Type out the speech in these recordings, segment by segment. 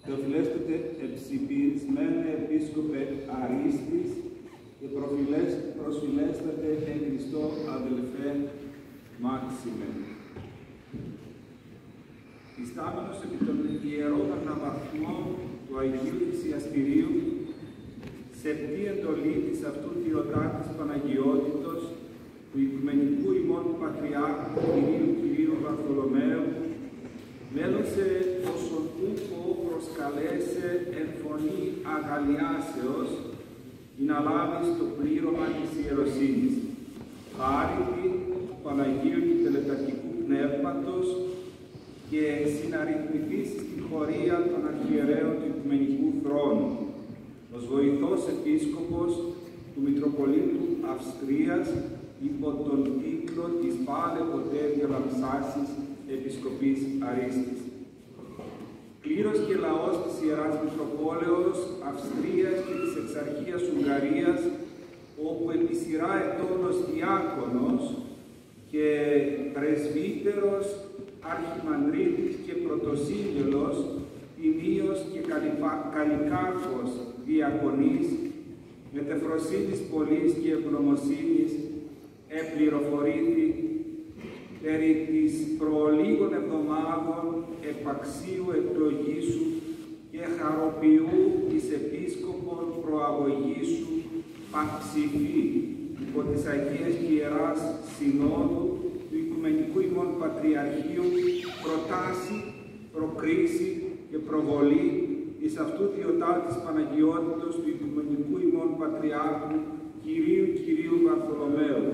Θεοφιλέστοτε εψιπισμένε επίσκοπε Αρίστης και προσφυλέστατε εν Χριστώ αδελφέ Μάξιμε. Ιστάμενος επί των ιερών αναβαθμών του Αγίου Θυσιαστηρίου, σε τι εντολή της αυτού Διωτάτης Παναγιότητος, του Οικουμενικού ημών Πατριάρχου Κυρίου Βαρθολομαίου, μέλωσε όσον ούκο προσκαλέσε εν φωνή αγαλιάσεως, να λάβεις το πλήρωμα της ιεροσύνης. Χάρητη του Παναγίου και Τελεταρχικού Πνεύματος και συναρρυθμιστής στην χωρία των αρχιερέων του Οικουμενικού Θρόνου, ως βοηθός επίσκοπος του Μητροπολίτου Αυστρίας υπό τον τίτλο της πάλε ποτέ διαλαμψάσης Επισκοπής Αρίστης. Κλήρος και λαός της Ιεράς Μητροπόλεως Αυστρίας και της Εξαρχίας Ουγγαρίας, όπου επί σειρά ετών ως διάκονος και πρεσβύτερος, αρχιμανδρίτης και πρωτοσύγγελος, τιμίος και καλικάρχος διακονής, μετεφροσύνης πολλής και ευγνωμοσύνης, επληροφορήθη περί της προλίγων εβδομάδων επαξίου εκλογήσου και χαροποιού της επίσκοπων προαγωγήσου παψηφή υπό της Αγίας και Ιεράς Συνόδου του Οικουμενικού ημών Πατριαρχείου προτάσει, προκρίση και προβολή εις αυτού Διωτάτης Παναγιότητος του Οικουμενικού ημών Πατριάρχου Κυρίου Βαρθολομαίου,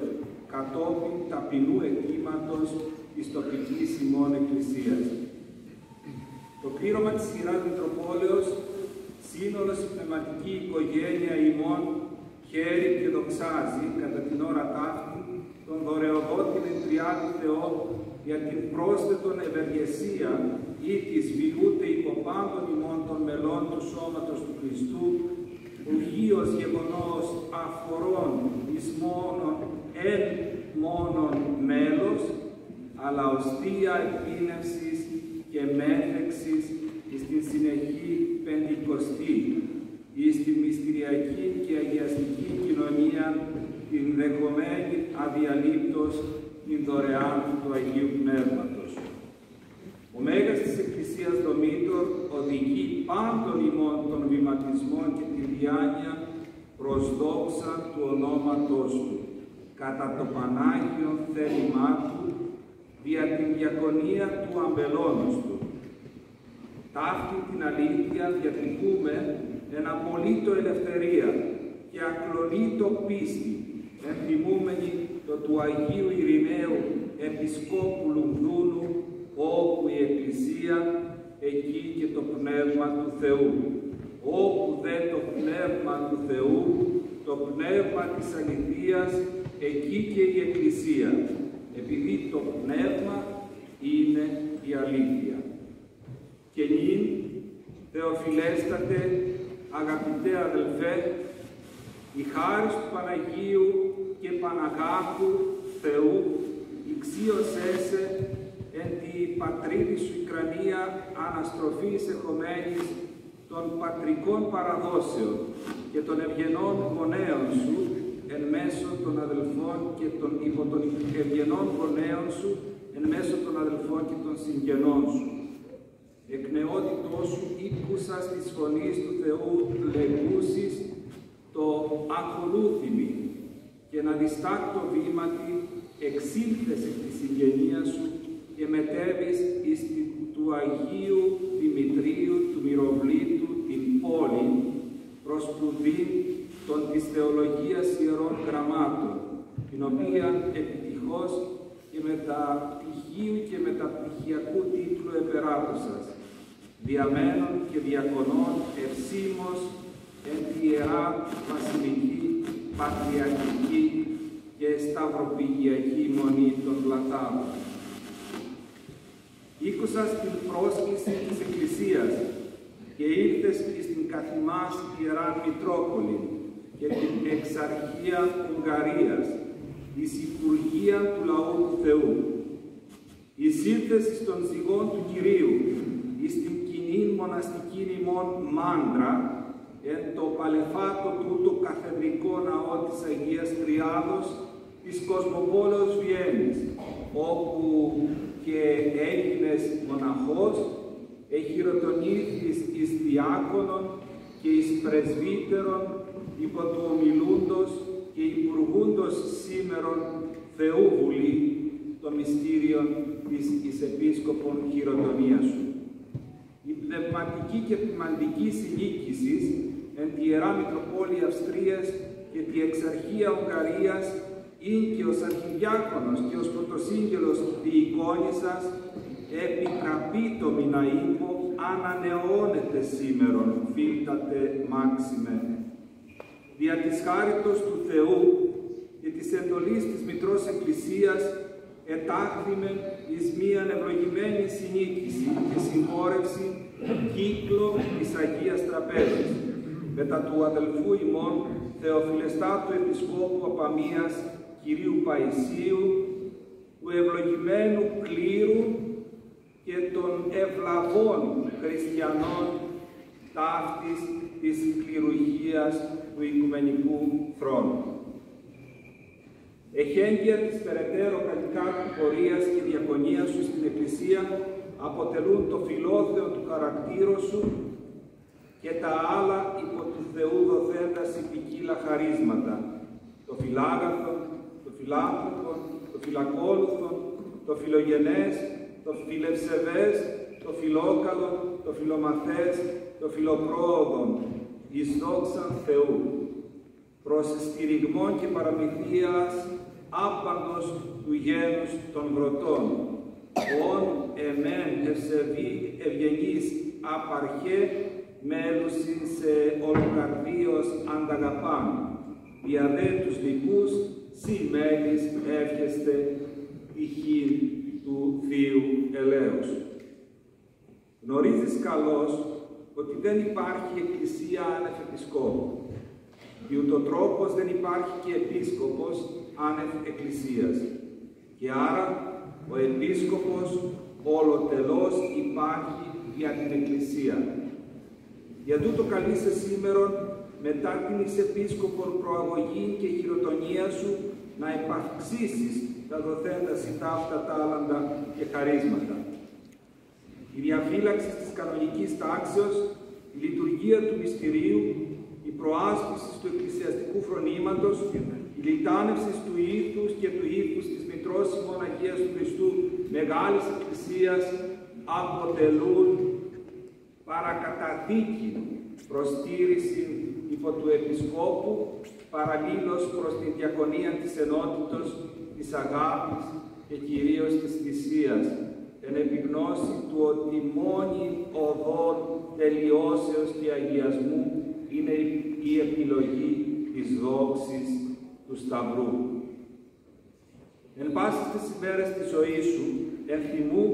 κατόπιν ταπεινού αιτήματος της τοπικής ημών Εκκλησίας. Το πλήρωμα της Ιεράς Μητροπόλεως, σύνολος η πνευματική οικογένεια ημών, χαίρει και δοξάζει κατά την ώρα ταύτη τον δωρεοδότην εν Τριάδη Θεό για την πρόσθετον ευεργεσία ή της βιούται υποπάντων ημών των μελών του σώματος του Χριστού, ουγίος γεγονός αφορών εις μόνον εν μόνον μέλος, αλλά οστία επίνευσης και μέθεξης εις την συνεχή πεντηκοστή, εις την μυστηριακή και αγιαστική κοινωνία, την δεχομένη αδιαλείπτως την δωρεάν του Αγίου Πνεύματος. Ο Μέγας της Εκκλησίας Δομήτωρ οδηγεί πάντων ημών των βηματισμών και τη διάνοια προς δόξα του ονόματός του, κατά το Πανάγιο θέλημά του, δια την διακονία του αμπελώνος του. Ταύτη την αλήθεια διατυπούμε εν απολύτω ελευθερία και ακλονίτω πίστη, ενθυμούμενοι το του Αγίου Ειρηναίου Επισκόπου Λουγδούνου, όπου η Εκκλησία, εκεί και το Πνεύμα του Θεού. Όπου δε το Πνεύμα του Θεού, το Πνεύμα της αληθείας, εκεί και η Εκκλησία, επειδή το Πνεύμα είναι η αλήθεια. Και νυν, Θεοφιλέστατε, αγαπητέ αδελφέ, η χάρις του Παναγίου και Παναγάπου Θεού ηξίωσέ σε εν τη πατρίδη σου Ικρανία αναστροφής εχομένης των πατρικών παραδόσεων και των ευγενών γονέων σου εν μέσω των αδελφών και των υπό των ευγενών γονέων σου εν μέσω των αδελφών και των συγγενών σου. Εκ νεότητός σου ήκουσας της φωνής του Θεού λεγούσης το ακολούθημι και να διστάκτο βήματι εξήλθες εκ της συγγενείας σου και μετέβης εις την του Αγίου Δημητρίου του Μυροβλήτου την πόλη προς σπουδή των της θεολογίας ιερών γραμμάτων, την οποία επιτυχώς και μεταπτυχίου και μεταπτυχιακού τίτλου επεράτωσας, διαμένων και διακονών ευσήμως εν τη Ιερά Βασιλική, Πατριαρχική και Σταυροπηγιακή Μονή των Πλατάδων. Ήκουσας την πρόσκληση της Εκκλησίας και ήρθες στην καθημάς Ιεράν Μητρόπολη και την Εξαρχία Ουγγαρίας, εις Υπουργεία του Λαού του Θεού. Εισήλθες στον ζυγόν του Κυρίου, εις την κοινή μοναστική ημών Μάντρα, εν το παλαιφάτο τούτο καθεδρικό ναό της Αγίας Τριάδος της Κοσμοπόλεως Βιέννης, όπου και έγινες μοναχός, εχειροτονήθης εις διάκονον και εις πρεσβύτερον υπό του ομιλούντος και υπουργούντος σήμερον Θεού Βουλή το μυστήριον της επίσκοπον χειροτονίας σου. Η πνευματική και ποιμαντική συλλίκηση εν τη Ιερά Μητροπόλη Αυστρίας και τη Εξαρχία Ουγγαρίας ειν και ως αρχιδιάκονος και ως πρωτοσύγγελος διεικόνησας επιτραπεί το μηναήμο ανανεώνεται σήμερον, φίλτατε μάξιμε. Δια της χάριτος του Θεού και της εντολής της Μητρός Εκκλησίας ετάχθημεν εις μίαν ευλογημένη συνίκηση και συγχώρευση κύκλο της Αγίας Τραπέζης, μετά του αδελφού ημών Θεοφιλεστάτου Επισκόπου Απαμίας Κυρίου Παϊσίου, του ευλογημένου κλήρου και των ευλαβών χριστιανών ταύτης της κληρουργίας του Οικουμενικού Θρόνου. Εχέγγυα της περαιτέρω καλλικάρτου πορείας και διακονίας σου στην Εκκλησία αποτελούν το φιλόθεο του χαρακτήρου σου και τα άλλα υπό του Θεού δοθέντα ποικίλα χαρίσματα, το φιλάγαθο, το φιλάνθρωπο, το φιλακόλουθο, το φιλογενές, το φιλευσεβές, το φιλόκαλο, το φιλομαθές, το φιλοπρόοδον, εις δόξαν Θεού, προς στηριγμόν και παραμυθίας άπαντος του γένους των βρωτών, ον εμέν ευσεβή ευγενής απαρχέ μέλουσιν σε ολοκαρδίος ανταγαπάν, δια δε τους δικούς σοι μέλης εύχεστε τυχή του Θείου ελέους. Γνωρίζεις καλώς ότι δεν υπάρχει εκκλησία άνευ επισκόπου, και ούτω τρόπος δεν υπάρχει και επίσκοπος άνευ εκκλησίας. Και άρα ο επίσκοπος ολοτελώς υπάρχει για την εκκλησία. Για τούτο καλείσαι σήμερον μετά την εις επίσκοπον προαγωγή και χειροτονία σου να επαυξήσεις τα δοθέντα σιτάφτα τάλαντα και χαρίσματα. Η διαφύλαξη της κανονικής τάξεως, η λειτουργία του μυστηρίου, η προάσπιση του εκκλησιαστικού φρονήματος, η λιτάνευση του ήθους και του ήθους της Μητρός ημών Αγίας του Χριστού Μεγάλης Εκκλησίας αποτελούν παρακαταδίκη προστήρηση υπό του Επισκόπου παραλλήλως προς την διακονία της ενότητος, της αγάπης και κυρίως της θυσίας, εν επιγνώση του ότι μόνη οδόν τελειώσεως και αγιασμού είναι η επιλογή της δόξης του Σταυρού. Εν πάσης τις ημέρες της ζωής σου, ενθυμού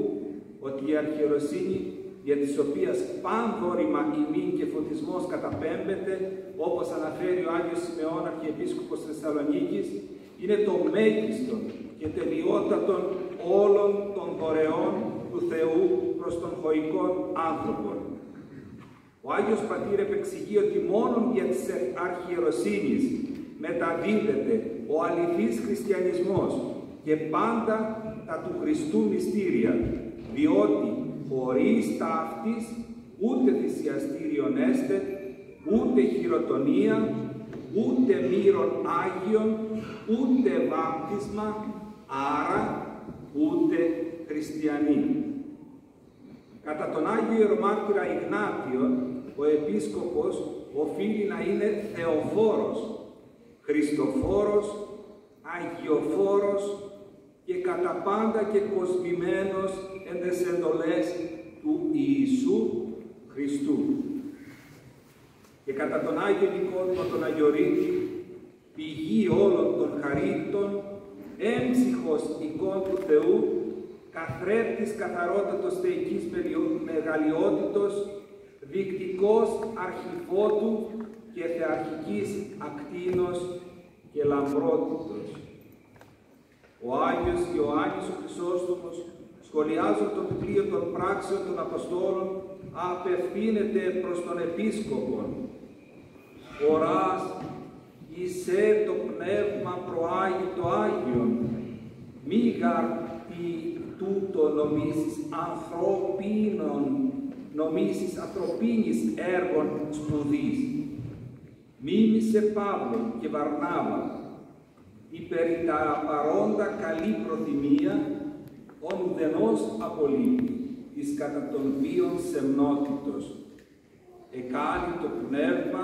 ότι η αρχιεροσύνη, για της οποίας πανδόρημα ημίν και φωτισμός καταπέμπεται, όπως αναφέρει ο Άγιος Σιμεών, Αρχιεπίσκοπος Θεσσαλονίκης, είναι το μέγιστον και τελειότατον όλων των δωρεών του Θεού προς τον χωικών άνθρωπον. Ο Άγιος Πατήρ επεξηγεί ότι μόνον για της αρχιεροσύνης μεταδίδεται ο αληθής χριστιανισμός και πάντα τα του Χριστού μυστήρια, διότι χωρίς ταύτης ούτε θυσιαστήριον έστε, ούτε χειροτονία, ούτε μύρον Άγιον, ούτε βάπτισμα, άρα ούτε χριστιανοί. τον Άγιο Ιερομάρτυρα Ιγνάτιον, ο Επίσκοπος οφείλει να είναι θεοφόρος, χριστοφόρος, αγιοφόρος και κατά πάντα και κοσμημένος εν τες εντολές του Ιησού Χριστού. Και κατά τον Άγιο Νικόδημο τον Αγιορείτη, πηγή όλων των χαρίτων, έμψυχος εικόν του Θεού, καθρέπτης καθαρότατος θεϊκής μεγαλειότητος, δεικτικός αρχιφώτου και θεαρχικής ακτίνος και λαμπρότητος. Ο Άγιος Ιωάννης ο Χρυσόστομος, σχολιάζοντας το βιβλίο των πράξεων των Αποστόλων, απευθύνεται προς τον Επίσκοπο. Οράς εισέ το πνεύμα προάγει το Άγιον, μη γαρ τούτο νομίσεις ανθρωπίνης έργων σπουδής. Μίμησε Παύλο και Βαρνάβα, υπέρ τα παρόντα καλή προθυμία, ον ουδενός απολύτει, εις κατά των βίων σεμνότητος. Εκάλει το πνεύμα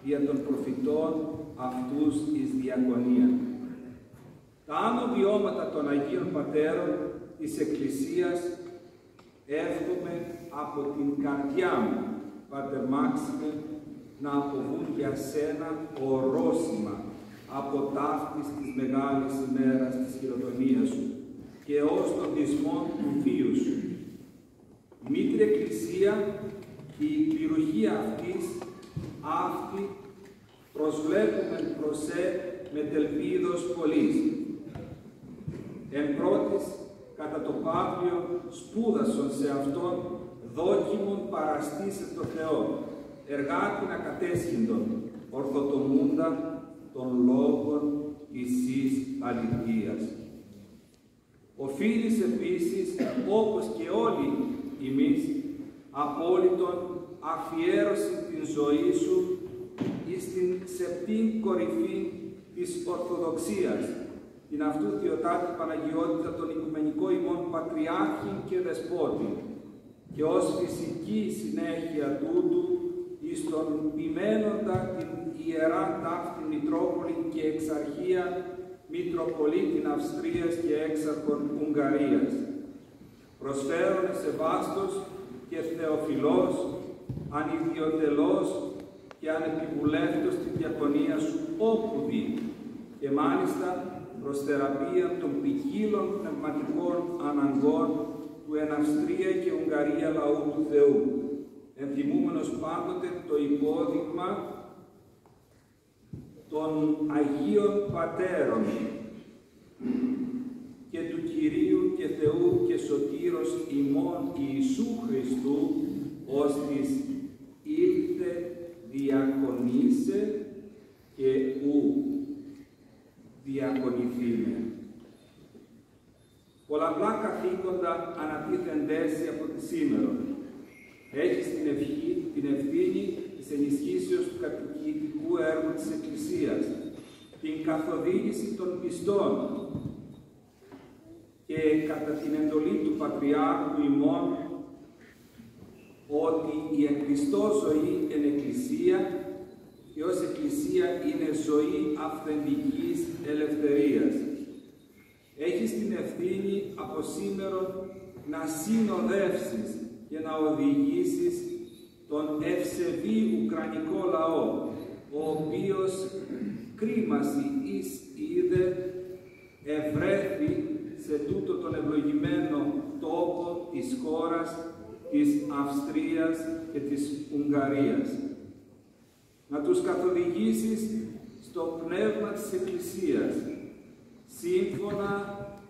δια των προφητών αυτούς εις διακονία. Τα άνω βιώματα των Αγίων Πατέρων της Εκκλησίας εύχομαι από την καρδιά μου, Πάτερ Μάξιμε, να αποβούν για σένα ορόσημα από ταύτης της μεγάλης ημέρας της χειροτονίας σου και ως των δυσμών του βίου σου. Η Μήτρη Εκκλησία και η κληρουργία αυτή προσβλέπουμε προς με τελπίδος πολλής. Εν πρώτης, κατά το Παύλιο σπούδασον σε αυτόν δόκιμον παραστήσε το Θεό, εργάτη να κατέσχυντον, ορθοτομούντα των λόγων Ιησής αληθείας. Οφείλεις επίσης, όπως και όλοι εμείς, απόλυτον αφιέρωση την ζωή σου εις την σεπτήν κορυφή της Ορθοδοξίας, την αυτού Θεοτάτη Παναγιότητα των οικουμενικών ημών Πατριάρχην και Δεσπότη, και ως φυσική συνέχεια τούτου εις τον ποιμένοντα την Ιερά Ταύτη Μητρόπολη και Εξαρχία Μητροπολίτην Αυστρίας και Έξαρχον Ουγγαρίας. Προσφέρον σε βάστος και θεοφιλός, ανιδιοτελώς και ανεπιβουλεύτος τη διακονία σου όπου δει, και μάλιστα προς θεραπεία των ποικίλων πνευματικών αναγκών του εν Αυστρία και Ουγγαρία λαού του Θεού, ενθυμούμενος πάντοτε το υπόδειγμα των Αγίων Πατέρων και του Κυρίου και Θεού και Σωτήρος ημών Ιησού Χριστού, ώστις ήλθε διακονήσε και ου διακονηθήνε. Πολλαπλά καθήκοντα ανατίθεντέσαι από τη σήμερα. Έχεις την ευθύνη της ενισχύσεως του κατοικητικού έργου της Εκκλησίας, την καθοδήγηση των πιστών και κατά την εντολή του Πατριάρχου ημών ότι η εν Χριστώ ζωή εν Εκκλησία και ως Εκκλησία είναι ζωή αυθεντικής ελευθερίας. Έχεις την ευθύνη από σήμερα να συνοδεύσεις και να οδηγήσεις τον ευσεβή Ουκρανικό λαό, ο οποίος κρίμαση εις είδε ευρέθη σε τούτο τον ευλογημένο τόπο της χώρας της Αυστρίας και της Ουγγαρίας. Να τους καθοδηγήσεις στο πνεύμα της Εκκλησίας, σύμφωνα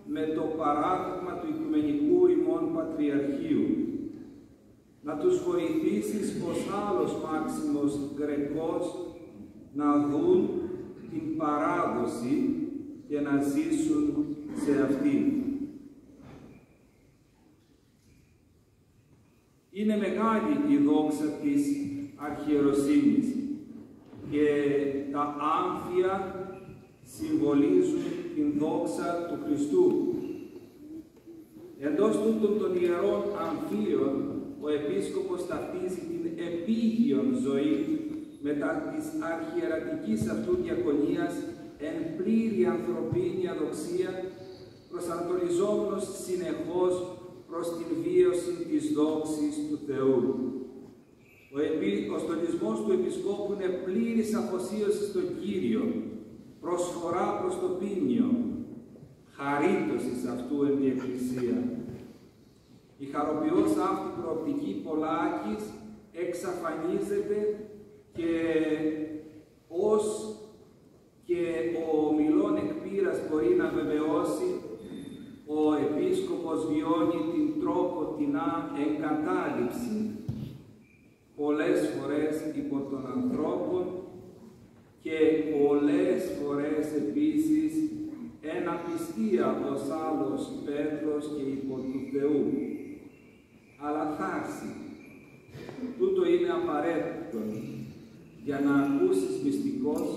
με το παράδειγμα του Οικουμενικού ημών Πατριαρχείου. Να τους βοηθήσεις ως άλλος Μάξιμος Γρεκός να δουν την παράδοση και να ζήσουν σε αυτήν. Είναι μεγάλη η δόξα της αρχιεροσύνης και τα άμφια συμβολίζουν την δόξα του Χριστού. Εντός τούτων των ιερών αμφίων, ο ζωή μετά της αρχιερατικής αυτού διακονίας εν πλήρη ανθρωπίνη αδοξία, προσανατολιζόμενος συνεχώς προς την βίωση της δόξης του Θεού. Ο στολισμός του Επισκόπου είναι πλήρης αφοσίωση στον Κύριο, προσφορά προς το ποίνιο, χαρίτωσης αυτού εν τη Εκκλησία. Η χαροποιός αυτή προοπτική Πολάκης εξαφανίζεται και ως και ο ομιλών εκ πείρας μπορεί να βεβαιώσει, ο Επίσκοπος βιώνει την τρόποτινά εγκατάλειψη πολλές φορές υπό των ανθρώπων και πολλές φορές επίσης εν απιστία ως άλλος Πέτρος και υπό του Θεού. Αλλά θα έρθει. Τούτο είναι απαραίτητο για να ακούσεις μυστικός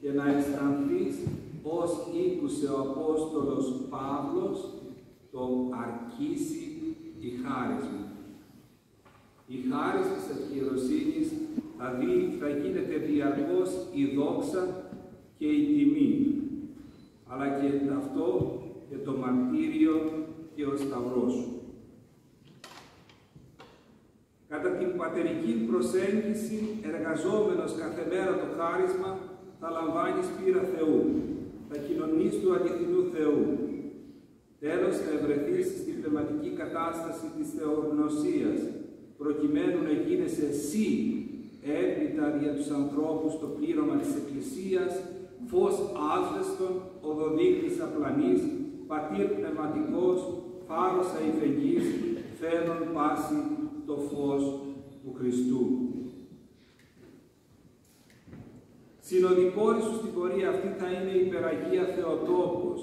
και να αισθανθείς ως ήκουσε ο Απόστολος Παύλος, το αρκίσει η χάρις μου. Η χάρις της αρχιεροσύνης θα γίνεται διαρκώς η δόξα και η τιμή, αλλά και αυτό και το μαρτύριο και ο Σταυρός σου. Κατά την πατερική προσέγγιση, εργαζόμενος κάθε μέρα το χάρισμα, θα λαμβάνεις πείρα Θεού, θα κοινωνείς του αληθινού Θεού. Τέλος, θα ευρεθείς στην πνευματική κατάσταση της θεογνωσίας, προκειμένου να γίνεσαι εσύ έπειτα για τους ανθρώπους το πλήρωμα της Εκκλησίας, φως άσβεστον, οδοδείκτης απλανής, πατήρ πνευματικός, φάρος αηφεγγής, φέρνον πάση το φως του Χριστού. Συνοδοιπόρη σου στην πορεία αυτή θα είναι η Υπεραγία Θεοτόκος,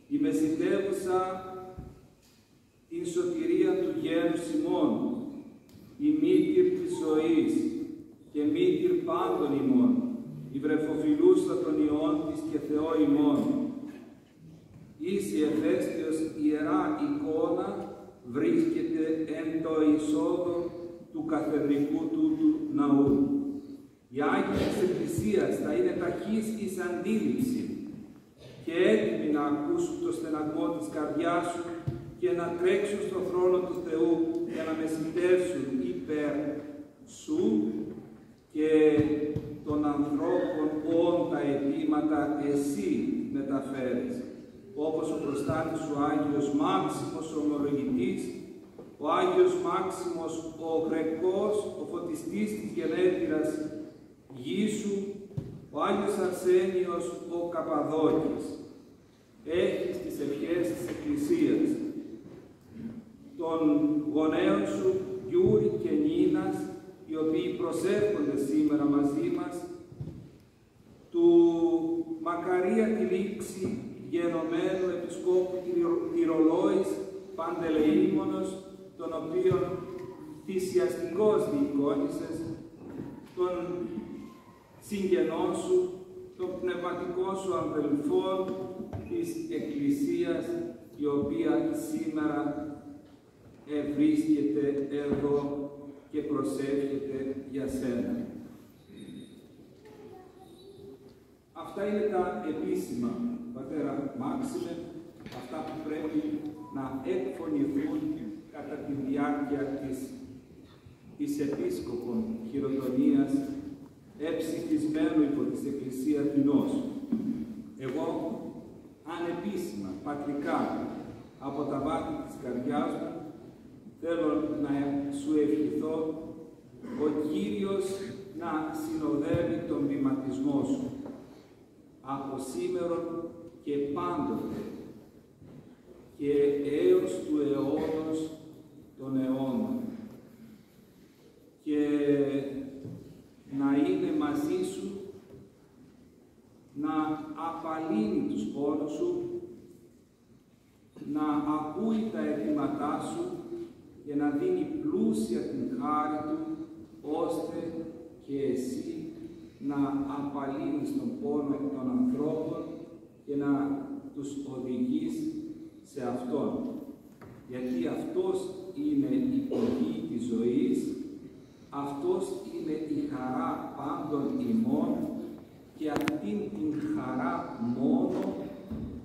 η μεσητεύουσα την σωτηρία του γένους ημών, η μήτηρ της ζωής και μήτηρ πάντων ημών, η βρεφοφιλούσα των ιών της και Θεό ημών. Εις η Εφέστιος ιερά εικόνα βρίσκεται εν το εισόδο του καθεδρικού τούτου ναού. Οι Άγιοι της Εκκλησίας θα είναι ταχείς εις αντίληψη και έτοιμοι να ακούσουν το στεναγμό της καρδιάς σου και να τρέξουν στον θρόνο του Θεού για να μεσητεύσουν υπέρ σου και των ανθρώπων όν τα αιτήματα εσύ μεταφέρεις, όπως ο προστάτης σου Άγιος Μάξιμος ο ομολογητής, ο Άγιος Μάξιμος ο Γρεκός, ο φωτιστής της γενέτειρας γης σου, ο Άγιος Αρσένιος ο Καπαδόκης. Έχεις τις ευχές της Εκκλησίας, των γονέων σου Γιούρη και Νίνας, οι οποίοι προσέρχονται σήμερα μαζί μας, του μακαρία τη λήξη γενομένου Επισκόπου Τυρολόης Παντελεήμονος, τον οποίον θυσιαστικός διεικόνησες, των συγγενών σου, των πνευματικών σου αδελφών της Εκκλησίας, η οποία σήμερα βρίσκεται εδώ και προσεύχεται για σένα. Αυτά είναι τα επίσημα, Πατέρα Μάξιμε, αυτά που πρέπει να εκφωνηθούν κατά τη διάρκεια της επίσκοπων χειροτονίας εψυχισμένου υπό της Εκκλησίας Τινός. Εγώ, ανεπίσημα, πατρικά, από τα βάθη της καρδιάς μου, θέλω να σου ευχηθώ ο Κύριος να συνοδεύει τον βηματισμό σου από σήμερον και πάντοτε και έως του αιώνος των αιώνων και να είναι μαζί σου, να απαλύνει τους πόνους σου, να ακούει τα αιτήματά σου και να δίνει πλούσια την χάρη του, ώστε και εσύ να απαλύνεις τον πόνο των ανθρώπων και να τους οδηγείς σε Αυτόν. Γιατί Αυτός είναι η πηγή της ζωής Αυτός είναι η χαρά πάντων ημών και αυτήν την χαρά μόνο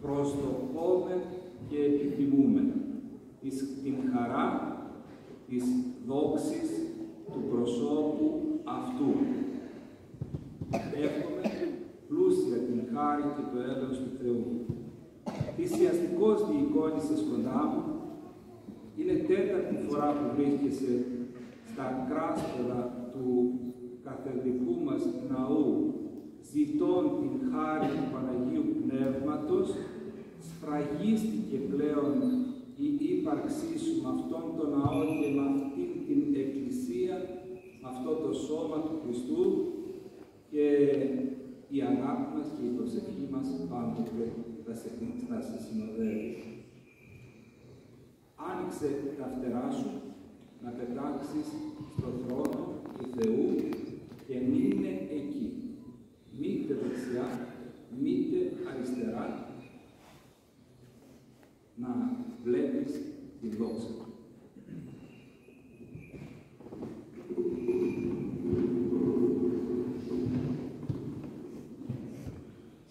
προσδοκόμεν και επιθυμούμεν, την χαρά της δόξης του προσώπου αυτού. Εύχομαι πλούσια την χάρη και το έλεος του Θεού. Θυσιαστικός διεικόνησες κοντά μου, είναι τέταρτη φορά που βρίσκεσαι στα κράσπεδα του καθεδρικού μας ναού, ζητών την χάρη του Παναγίου Πνεύματος, σφραγίστηκε πλέον η ύπαρξή σου με αυτόν τον ναό και με αυτήν την εκκλησία, με αυτό το σώμα του Χριστού, και η αγάπη μας και η προσευχή μας πάντοτε θα σε συνοδεύει. Άνοιξε τα φτερά σου να πετάξεις στον θρόνο του Θεού και μείνε εκεί. Μήτε δεξιά, μήτε αριστερά, να βλέπεις τη δόξα του.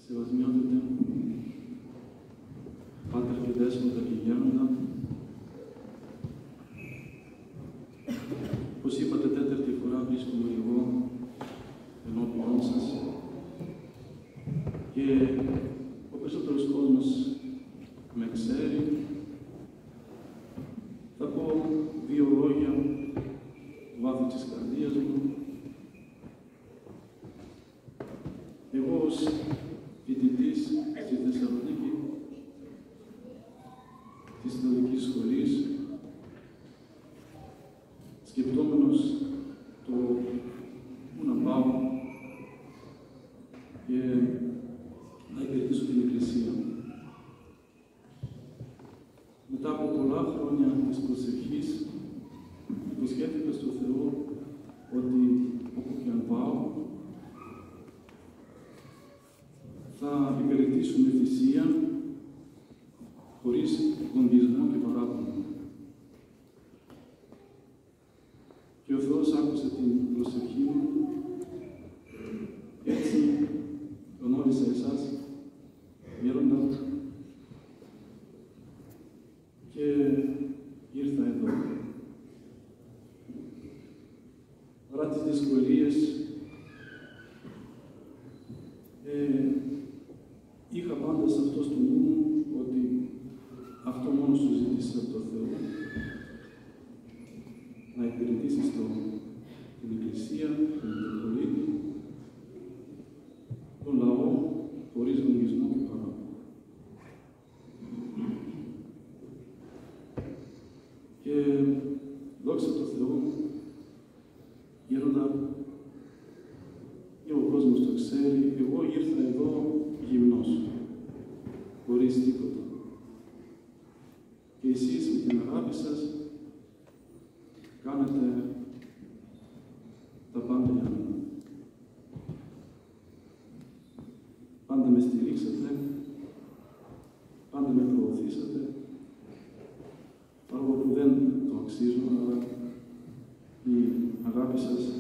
Σεβασμιότατε, Πάτερ και Δέσποτα και Γέροντα, όπως είπατε, τέταρτη φορά βρίσκομαι εγώ ενώπιον σας και ο περισσότερος κόσμος με ξέρει. Θα πω δύο λόγια του βάθου της καρδίας μου. Εγώ ως φοιτητής στη Θεσσαλονίκη της Θεολογικής Σχολής, σκεπτόμενος το πού να πάω και να υπηρετήσω την Εκκλησία. Μετά από πολλά χρόνια της προσευχής, υποσχέθηκα στο Θεό ότι όπου και αν πάω, θα υπηρετήσω με θυσία, χωρίς γονδισμό και παράπονο. Και ο Θεός άκουσε την προσευχή μου, έτσι γνώρισα εσάς, Γέροντα, και ήρθα εδώ. Παρά τις δυσκολίες, είχα πάντα σε αυτό στο νου μου ότι αυτό μόνο σου ζήτησε από τον Θεό, να υπηρετήσεις την Εκκλησία, τον Μητροπολίτη, τον λαό, χωρίς γονισμό και παράπονο. Και δόξα τω Θεώ, Γέροντα, και ο κόσμος το ξέρει, εγώ ήρθα εδώ γυμνός, χωρίς τίποτα. Και εσείς με την αγάπη σας κάνετε τα πάντα για μένα. Πάντα με στηρίξατε, πάντα με προωθήσατε, παρόλο που δεν το αξίζω, αλλά η αγάπη σας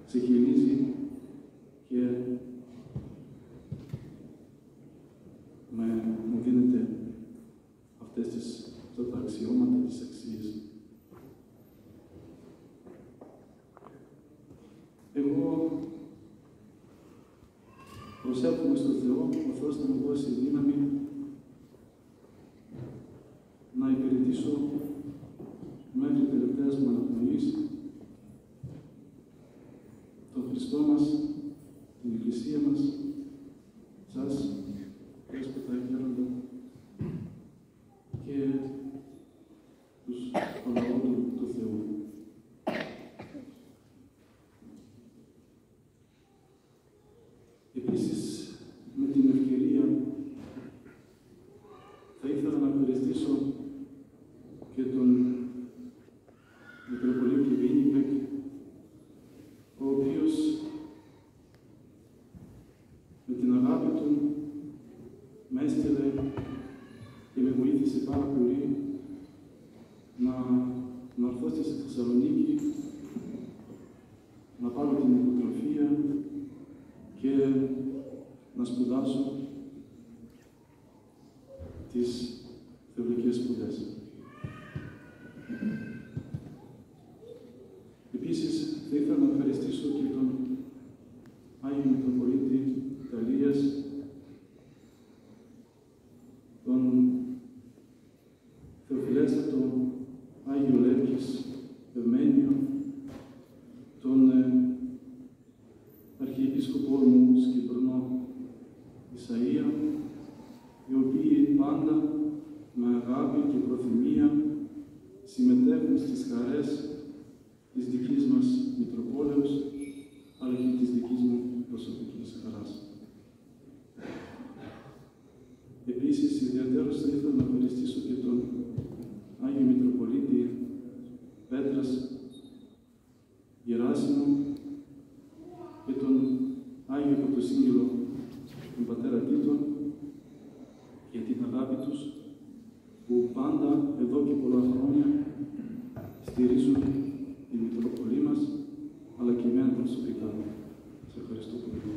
ξεχυλίζει και μου δίνετε αυτά τα αξιώματα, τις αξίες. Εγώ προσεύχομαι στον Θεό, ο Θεός να μου δώσει δύναμη να υπηρετήσω μέχρι τελευταίας μου αναπνοής τον Χριστό μας, την Εκκλησία μας, σας, Δέσποτα, Γέροντα, και τον λαό του Θεού. Επίσης, με την ευκαιρία, θα ήθελα να ευχαριστήσω και τον Μητροπολίτη Βίνιπεκ, ο οποίος Θεσσαλονίκη να πάρω την υποτροφία και να σπουδάσω τις θεολογικές σπουδές. Επίσης, θα ήθελα να ευχαριστήσω και τον Άγιο Μητροπολίτη Ιταλίας, τον Θεοφιλέστατο Άγιο Λεύκης Ευμένιο, τον Αρχιεπίσκοπο μου Σκυπρονό Ισαΐα, οι οποίοι πάντα με αγάπη και προθυμία συμμετέχουν στις χαρές της δικής μας Μητροπόλεως, αλλά και της δικής μου προσωπικής χαράς. Επίσης, ιδιαίτερως θα ήθελα να ευχαριστήσω και τον Άγιο Μητροπολίτη Πέτρας Γεράσιμο και τον Άγιο Πρωτοσύγγελο, τον Πατέρα Τίτον, για την αγάπη τους, που πάντα, εδώ και πολλά χρόνια, στηρίζουν τη Μητροπολή μας, αλλά και εμένα προσωπικά. Σε ευχαριστώ πολύ.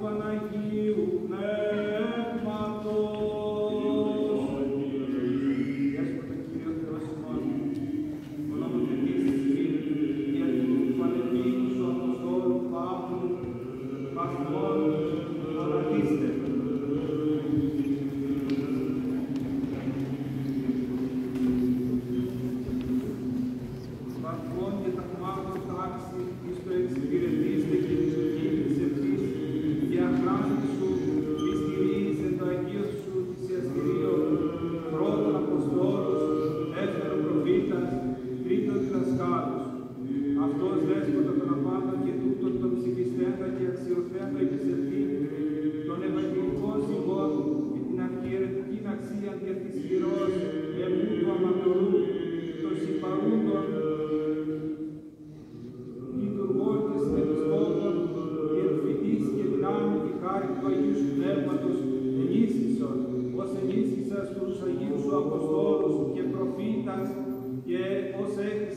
Παναγίου Πνεύματος.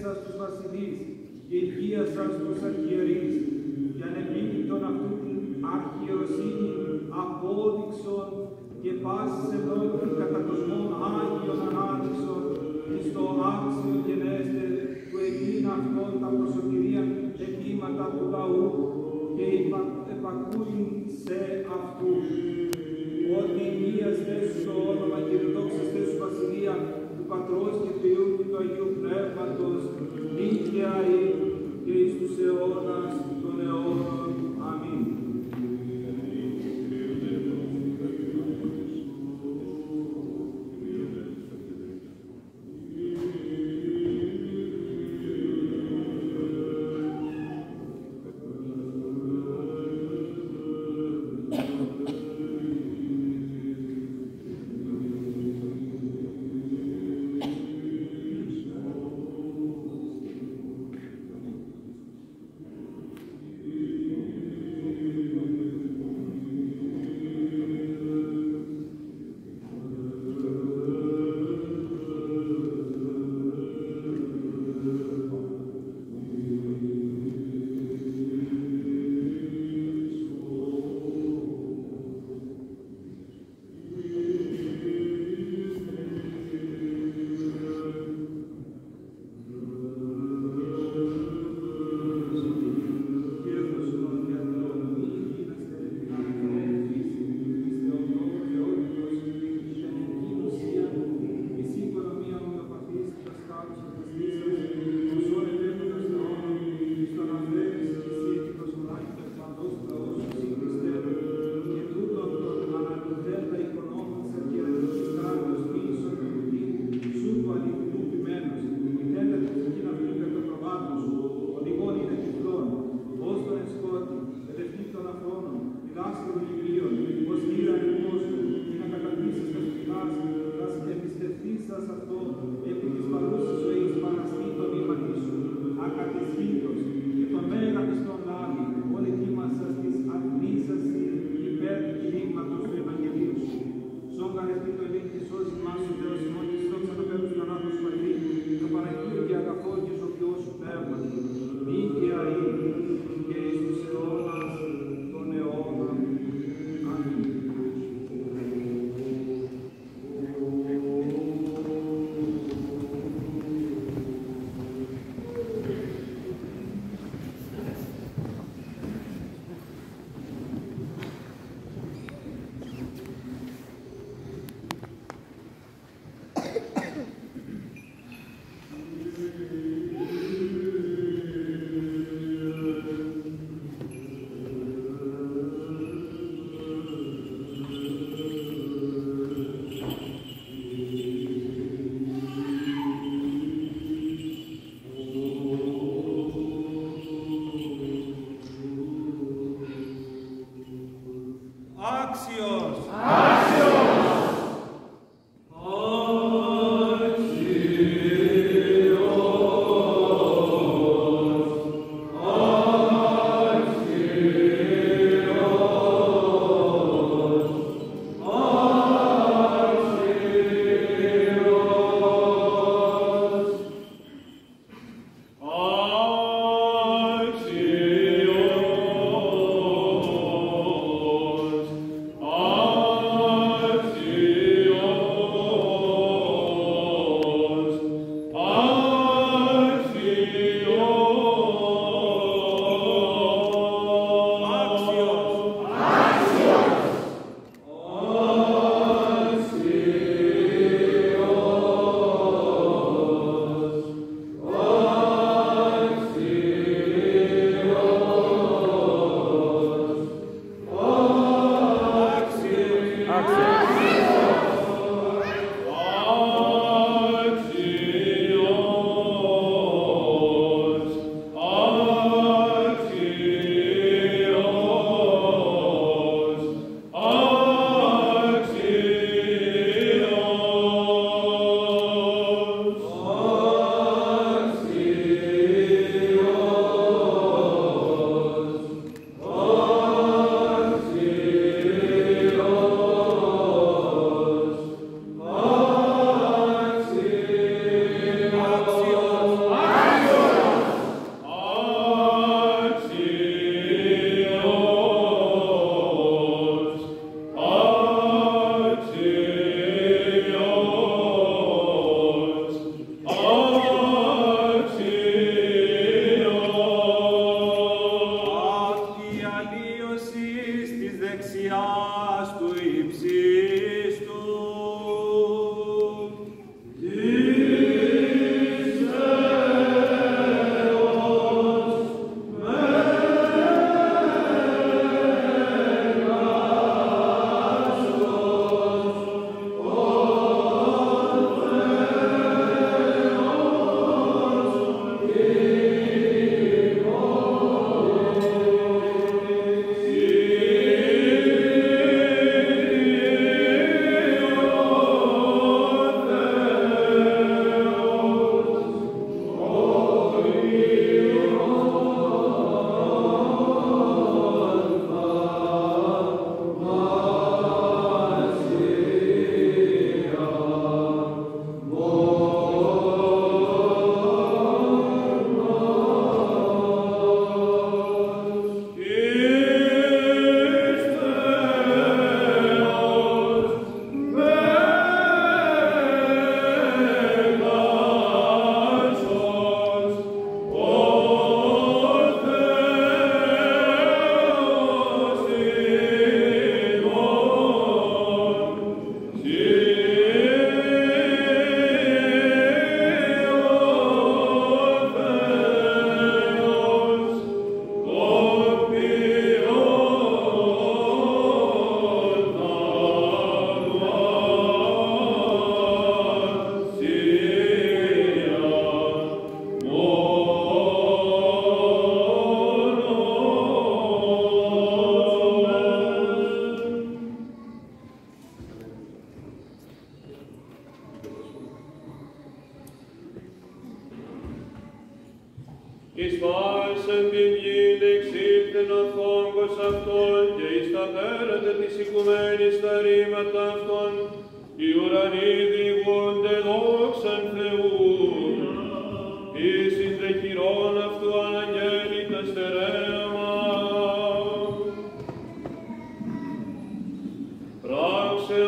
σας τους βασιλείς και υγεία σας τους αρχιερείς, και ανεπίληπτον αυτού την αρχιεροσύνη απόδειξον και πάσης ενώπιν κατά κοσμών Άγιον ανάδειξον, εις το άξιο γενέστε του εκείν αυτών τα προσωτηρία αιτήματα του λαού και επακούειν σε αυτούς. Ότι μίαστε στο όνομα και δόξαστε σου βασιλεία του Πατρός και του Υιού και του Αγίου Πνεύματος, δίκαια και εις τους αιώνας των αιώνων. Αμήν. ύψιστου. Εις βάσεν τη γην εξήλθεν ο φόγκος αυτών και εις τα πέρατα της οικουμένης τα ρήματα αυτών οι ουρανοί διηγούνται δόξαν Θεού. Εις εις δε χειρών αυτού αναγγέλει τα στερέωμα. Πράξε